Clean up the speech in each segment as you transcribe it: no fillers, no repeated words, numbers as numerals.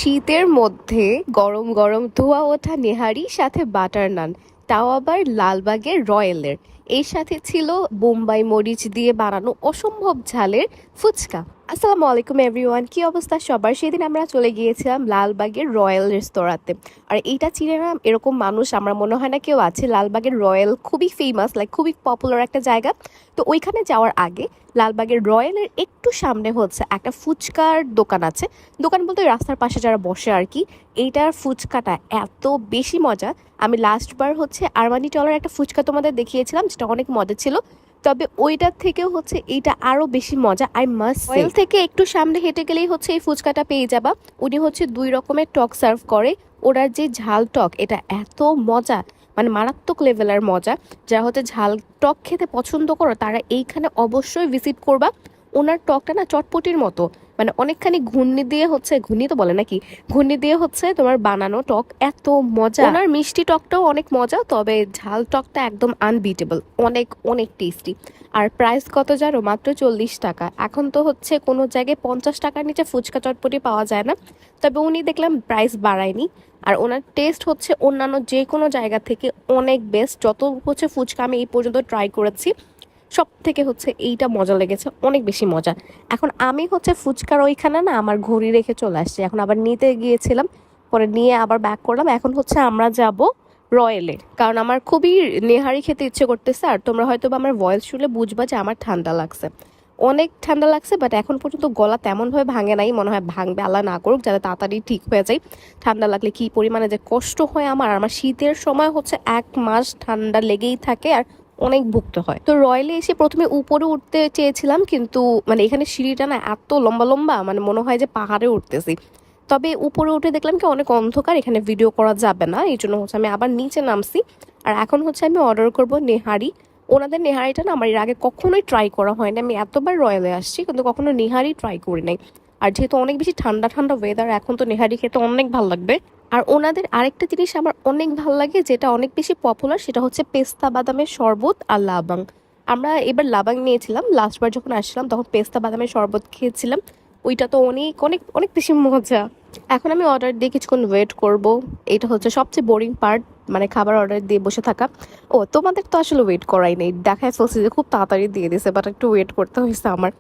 শীতের মধ্যে গরম গরম ধোয়া ওঠা নেহারি সাথে বাটার নান, তাও আবার লালবাগের রয়্যালের। এর সাথে ছিল বোম্বাই মরিচ দিয়ে বানানো অসম্ভব ঝালের ফুচকা। আসসালামু আলাইকুম এভরিওয়ান, কি অবস্থা সবার? সেদিন আমরা চলে গিয়েছিলাম লালবাগের রয়্যাল রেস্তোরাঁতে। আর এইটা চিনে না এরকম মানুষ আমার মনে হয় না কেউ আছে। লালবাগের রয়্যাল খুবই ফেমাস, লাইক খুবই পপুলার একটা জায়গা। তো ওইখানে যাওয়ার আগে লালবাগের রয়্যালের একটু সামনে হচ্ছে একটা ফুচকার দোকান আছে। দোকান বলতে রাস্তার পাশে যারা বসে আর কি। এইটার ফুচকাটা এত বেশি মজা। আমি লাস্টবার হচ্ছে আরমানি টলার একটা ফুচকা তোমাদের দেখিয়েছিলাম, যেটা অনেক মজা ছিল। তবে ওইটার থেকেও হচ্ছে এইটা আরো বেশি মজা। I must say. রয়্যাল থেকে একটু সামনে হেঁটে গেলেই হচ্ছে এই ফুচকাটা পেয়ে যাবা। উনি হচ্ছে 2 রকমের টক সার্ভ করে। ওনার যে ঝাল টক, এটা এত মজা, মানে মারাত্মক লেভেলের মজা। যারা হচ্ছে ঝাল টক খেতে পছন্দ করো তারা এইখানে অবশ্যই ভিজিট করবা। ওনার টকটা না চটপটির মতো, মানে অনেকখানি ঘূর্ণি দিয়ে হচ্ছে, ঘূর্ণি তো বলে নাকি, ঘূর্ণি দিয়ে হচ্ছে তোমার বানানো টক, এত মজা। ওনার মিষ্টি টকটাও অনেক মজা, তবে ঝাল টকটা একদম আনবিটেবল, অনেক অনেক টেস্টি। আর প্রাইস কত জানো? মাত্র 40 টাকা। এখন তো হচ্ছে কোনো জায়গায় 50 টাকার নিচে ফুচকা চটপটি পাওয়া যায় না। তবে উনি দেখলাম প্রাইস বাড়ায়নি। আর ওনার টেস্ট হচ্ছে অন্যান্য যে কোনো জায়গা থেকে অনেক বেস্ট। যত হচ্ছে ফুচকা আমি এই পর্যন্ত ট্রাই করেছি, সব থেকে হচ্ছে এইটা মজা লেগেছে, অনেক বেশি মজা। এখন আমি হচ্ছে ফুচকার ওইখানে না আমার ঘড়ি রেখে চলে আসছি। এখন আবার নিতে গিয়েছিলাম, পরে নিয়ে আবার ব্যাক করলাম। এখন হচ্ছে আমরা যাব রয়্যালে, কারণ আমার খুবই নেহারি খেতে ইচ্ছে করতেছে। আর তোমরা হয়তো বা আমার ভয়েস শুনে বুঝবা যে আমার ঠান্ডা লাগছে, অনেক ঠান্ডা লাগছে। বাট এখন পর্যন্ত গলা তেমনভাবে ভাঙে নাই, মনে হয় ভাঙবে, আল্লাহ না করুক, যাতে তাড়াতাড়ি ঠিক হয়ে যায়। ঠান্ডা লাগলে কি পরিমাণে যে কষ্ট হয় আমার শীতের সময় হচ্ছে 1 মাস ঠান্ডা লেগেই থাকে আর অনেক ভুগতে হয়। তো রয়্যালে এসে প্রথমে উপরে উঠতে চেয়েছিলাম, কিন্তু মানে এখানে সিঁড়িটা না এত লম্বা লম্বা, মানে মনে হয় যে পাহাড়ে উঠতেছি। তবে উপরে উঠে দেখলাম কি অনেক অন্ধকার, এখানে ভিডিও করা যাবে না, এই জন্য হচ্ছে আমি আবার নিচে নামছি। আর এখন হচ্ছে আমি অর্ডার করব নেহারি। ওনাদের নেহারিটা না আমার এর আগে কখনোই ট্রাই করা হয়নি। আমি এতবার রয়্যালে আসছি কিন্তু কখনো নেহারি ট্রাই করি নাই। আর যেহেতু অনেক বেশি ঠান্ডা ঠান্ডা ওয়েদার, এখন তো নেহারি খেতে অনেক ভালো লাগবে। আর ওনাদের আরেকটা জিনিস আমার অনেক ভালো লাগে, যেটা অনেক বেশি পপুলার, সেটা হচ্ছে পেস্তা বাদামের শরবত আর লাবাং। আমরা এবার লাবাং নিয়েছিলাম, লাস্টবার যখন আসছিলাম তখন পেস্তা বাদামের শরবত খেয়েছিলাম। ওইটা তো অনেক অনেক অনেক বেশি মজা। এখন আমি অর্ডার দিয়ে কিছুক্ষণ ওয়েট করব। এটা হচ্ছে সবচেয়ে বোরিং পার্ট, মানে খাবার অর্ডার দিয়ে বসে থাকা। ও, তোমাদের তো আসলে ওয়েট করাই নেই, দেখায় ফেলছি যে খুব তাড়াতাড়ি দিয়ে দিয়েছে, বাট একটু ওয়েট করতে হয়েছে আমার।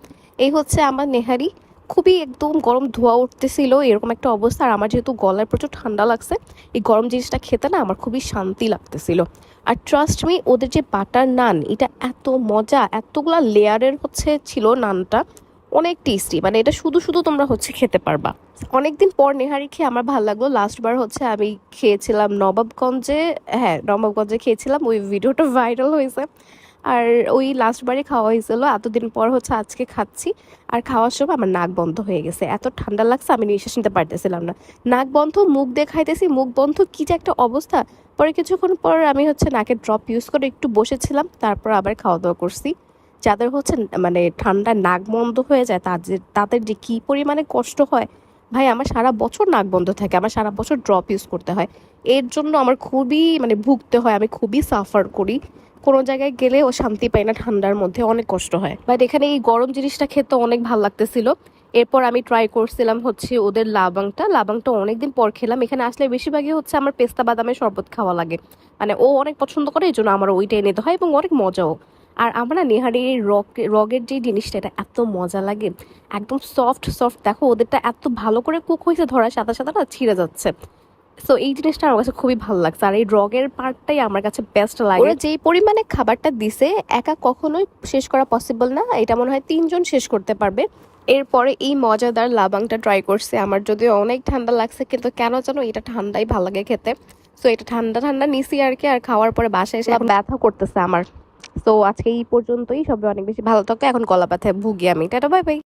এই হচ্ছে আমার নেহারি। খুবই একদম গরম ধোয়া উঠতেছিল, এরকম একটা অবস্থা। আর আমার যেহেতু গলায় প্রচুর ঠান্ডা লাগছে, এই গরম জিনিসটা খেতে না আমার খুবই শান্তি লাগতেছিল। আর ট্রাস্ট মি, ওদের যে বাটার নান, এটা এত মজা, এতগুলা লেয়ারের হচ্ছে ছিল নানটা, অনেক টেস্টি। মানে এটা শুধু শুধু তোমরা হচ্ছে খেতে পারবা। অনেকদিন পর নেহারি খেয়ে আমার ভালো লাগলো। লাস্টবার হচ্ছে আমি খেয়েছিলাম নবাবগঞ্জে। হ্যাঁ, নবাবগঞ্জে খেয়েছিলাম, ওই ভিডিওটা ভাইরাল হয়েছে। আর ওই লাস্টবারে খাওয়া হয়েছিল, এতদিন পর হচ্ছে আজকে খাচ্ছি। আর খাওয়ার সময় আমার নাক বন্ধ হয়ে গেছে, এত ঠান্ডা লাগছে আমি নিঃশ্বাস নিতে পারতেছিলাম না। নাক বন্ধ, মুখ দিয়ে খাইতেছি, মুখ বন্ধ, কি যে একটা অবস্থা। পরে কিছুক্ষণ পর আমি হচ্ছে নাকের ড্রপ ইউজ করে একটু বসেছিলাম, তারপর আবার খাওয়া দাওয়া করছি। যাদের হচ্ছে মানে ঠান্ডা নাক বন্ধ হয়ে যায়, তাদের যে কি পরিমাণে কষ্ট হয় ভাই। আমার সারা বছর নাক বন্ধ থাকে, আমার সারা বছর ড্রপ ইউজ করতে হয়। এর জন্য আমার খুবই মানে ভুগতে হয়, আমি খুবই সাফার করি। কোনো জায়গায় গেলে ও শান্তি পাই না, ঠান্ডার মধ্যে অনেক কষ্ট হয়। বাট এখানে এই গরম জিনিসটা খেতে অনেক ভালো লাগতেছিল। এরপর আমি ট্রাই করছিলাম হচ্ছে ওদের লাবাংটা অনেকদিন পর খেলাম। এখানে আসলে বেশিরভাগই হচ্ছে আমার পেস্তা বাদামের শরবত খাওয়া লাগে, মানে ও অনেক পছন্দ করে, এই জন্য আমার ওইটাই নিতে হয় এবং অনেক মজাও। আর আমরা নেহারির এই রগের যে জিনিসটা, এটা এত মজা লাগে, একদম সফট সফট। দেখো ওদেরটা এত ভালো করে কুক হয়েছে, ধরার সাথে সাথে না ছিঁড়ে যাচ্ছে। সো এই জিনিসটা আমার কাছে খুবই ভালো লাগছে। আর এই রগের পার্টটাই আমার কাছে বেস্ট লাগে। ওরা যেই পরিমাণে খাবারটা দিছে, একা কখনোই শেষ করা পসিবল না। এটা মনে হয় 3 জন শেষ করতে পারবে। এরপরে এই মজাদার লাবাংটা ট্রাই করছে। আমার যদিও অনেক ঠান্ডা লাগছে, কিন্তু কেন যেন এটা ঠান্ডাই ভালো লাগে খেতে। সো এটা ঠান্ডা ঠান্ডা নিছি আর কি। আর খাওয়ার পরে বাসায় এসে ব্যথা করতেছে আমার। তো আজকে এই পর্যন্তই, সবাই অনেক বেশি ভালো থাকে। এখন গলা ব্যথায় ভুগি আমি। Tata, bye bye.